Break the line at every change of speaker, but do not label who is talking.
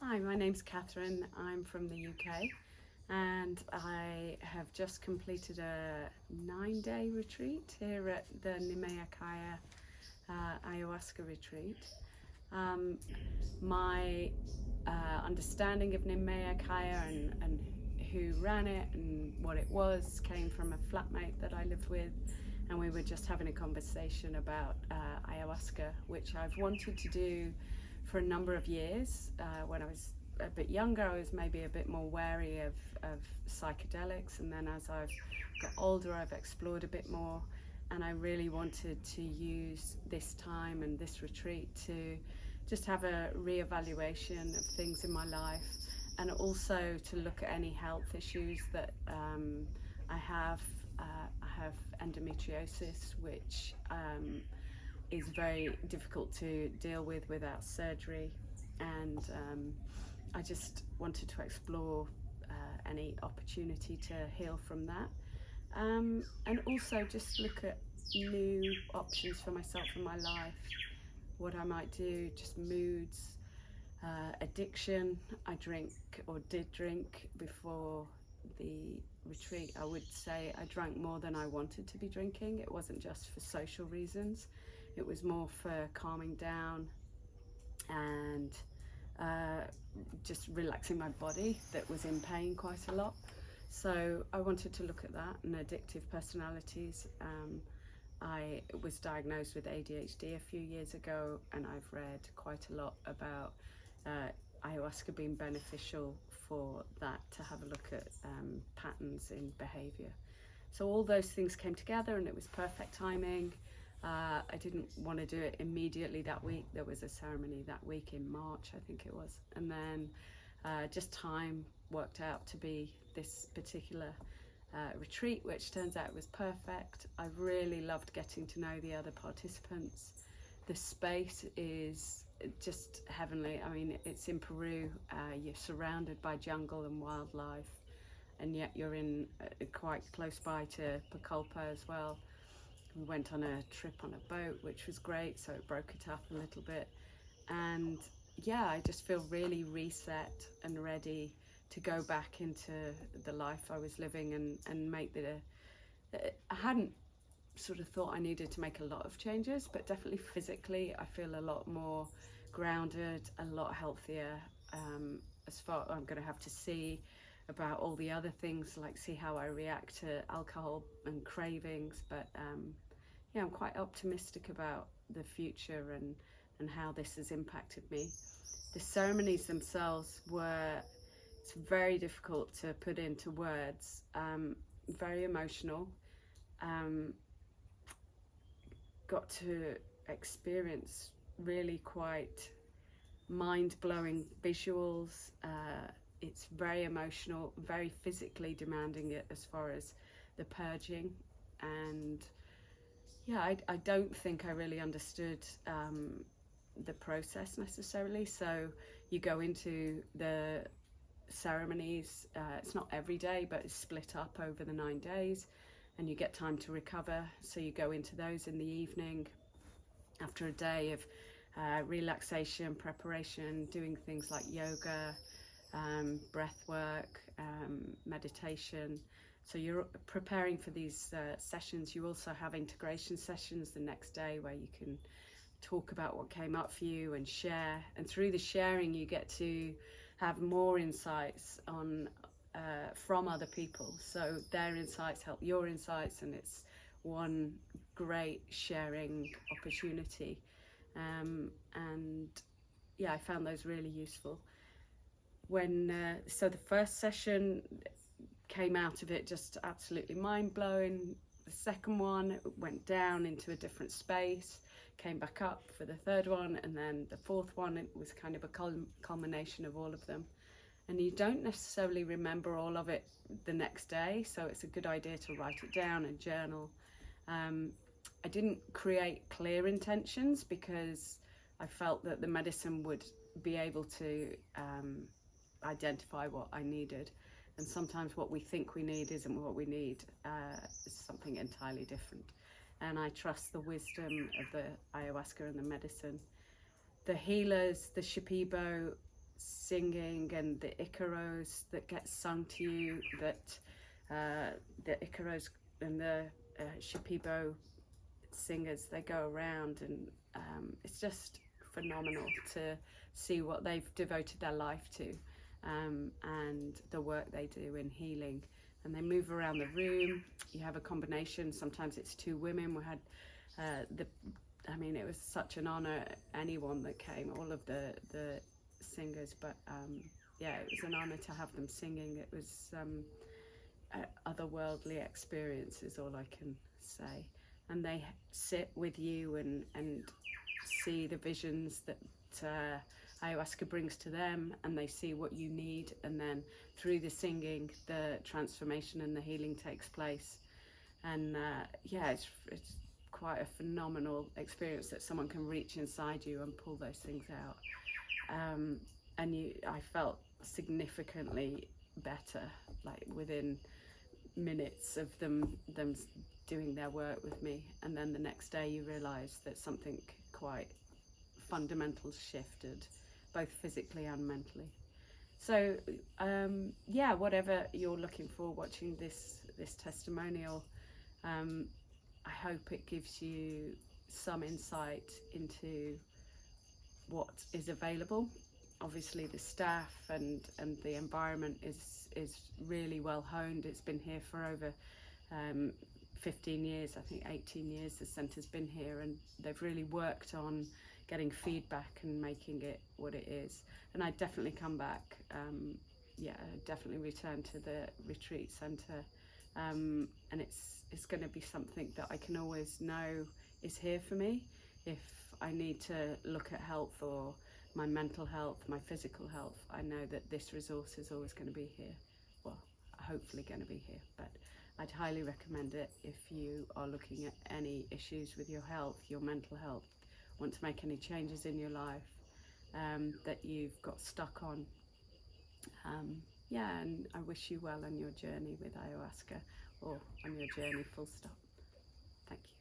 Hi, my name's Catherine. I'm from the UK and I have just completed a 9-day retreat here at the Nimeyakaya Ayahuasca retreat. Um, my understanding of Nimeyakaya and who ran it and what it was came from a flatmate that I lived with, and we were just having a conversation about ayahuasca, which I've wanted to do for a number of years. When I was a bit younger, I was maybe a bit more wary of psychedelics, and then as I've got older, I've explored a bit more, and I really wanted to use this time and this retreat to just have a re-evaluation of things in my life, and also to look at any health issues that I have. I have endometriosis, which is very difficult to deal with without surgery, and I just wanted to explore any opportunity to heal from that, and also just look at new options for myself in my life, what I might do, just moods, addiction. I drink, or did drink, before the retreat. I would say I drank more than I wanted to be drinking. It wasn't just for social reasons, it was more for calming down and just relaxing my body that was in pain quite a lot. So I wanted to look at that and addictive personalities. I was diagnosed with ADHD a few years ago, and I've read quite a lot about ayahuasca being beneficial for that, to have a look at patterns in behaviour. So all those things came together, and it was perfect timing. I didn't want to do it immediately that week. There was a ceremony that week in March, I think it was, and then just time worked out to be this particular retreat, which turns out was perfect. I really loved getting to know the other participants. The space is just heavenly. I mean, it's in Peru. You're surrounded by jungle and wildlife, and yet you're in quite close by to Pucallpa as well. We went on a trip on a boat, which was great, so it broke it up a little bit. And yeah, I just feel really reset and ready to go back into the life I was living, and make I hadn't sort of thought I needed to make a lot of changes, but definitely physically I feel a lot more grounded, a lot healthier. As far, I'm going to have to see about all the other things, like see how I react to alcohol and cravings, but yeah, I'm quite optimistic about the future and how this has impacted me. The ceremonies themselves it's very difficult to put into words, very emotional. Got to experience really quite mind-blowing visuals. It's very emotional, very physically demanding it as far as the purging. And yeah, I don't think I really understood the process necessarily. So you go into the ceremonies, it's not every day, but it's split up over the 9 days, and you get time to recover. So you go into those in the evening after a day of relaxation, preparation, doing things like yoga, breath work, meditation. So you're preparing for these sessions. You also have integration sessions the next day, where you can talk about what came up for you and share. And through the sharing, you get to have more insights on from other people. So their insights help your insights, and it's one great sharing opportunity. And yeah, I found those really useful. So the first session came out of it just absolutely mind-blowing. The second one went down into a different space, came back up for the third one, and then the fourth one, it was kind of a culmination of all of them. And you don't necessarily remember all of it the next day, so it's a good idea to write it down and journal. I didn't create clear intentions because I felt that the medicine would be able to identify what I needed. And sometimes what we think we need isn't what we need, it's something entirely different. And I trust the wisdom of the ayahuasca and the medicine. The healers, the shipibo, singing and the icaros that get sung to you, that the icaros and the shipibo singers, they go around, and it's just phenomenal to see what they've devoted their life to, and the work they do in healing. And they move around the room. You have a combination, sometimes it's two women. We had it was such an honor, anyone that came, all of the singers, but it was an honor to have them singing. It was otherworldly experience is all I can say. And they sit with you and see the visions that ayahuasca brings to them, and they see what you need, and then through the singing the transformation and the healing takes place. And it's quite a phenomenal experience that someone can reach inside you and pull those things out. I felt significantly better, like within minutes of them doing their work with me. And then the next day you realise that something quite fundamental shifted, both physically and mentally. So whatever you're looking for watching this testimonial, I hope it gives you some insight into what is available. Obviously the staff and the environment is really well honed. It's been here for over 15 years, I think 18 years the centre's been here, and they've really worked on getting feedback and making it what it is. And I'd definitely come back, definitely return to the retreat centre, and it's going to be something that I can always know is here for me if I need to look at health or my mental health, my physical health. I know that this resource is always going to be here, well, hopefully going to be here. But I'd highly recommend it if you are looking at any issues with your health, your mental health, want to make any changes in your life that you've got stuck on. And I wish you well on your journey with ayahuasca, or on your journey full stop. Thank you.